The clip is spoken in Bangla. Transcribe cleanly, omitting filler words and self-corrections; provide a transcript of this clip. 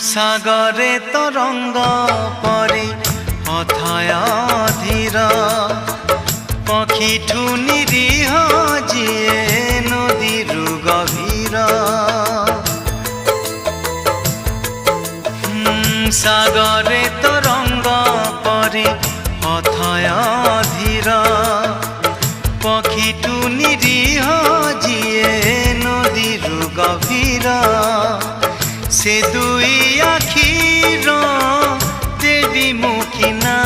সাগরে তরঙ্গ পরি অথয় ধীর পক্ষীঠু নিরীহ যিয়ে নদীরু গভীর সাগরে তরঙ্গ পরি অথয় ধীর পক্ষীঠু নিরীহ যিয়ে নদীরু গভীর সে দুই আখির দেবী মুখী না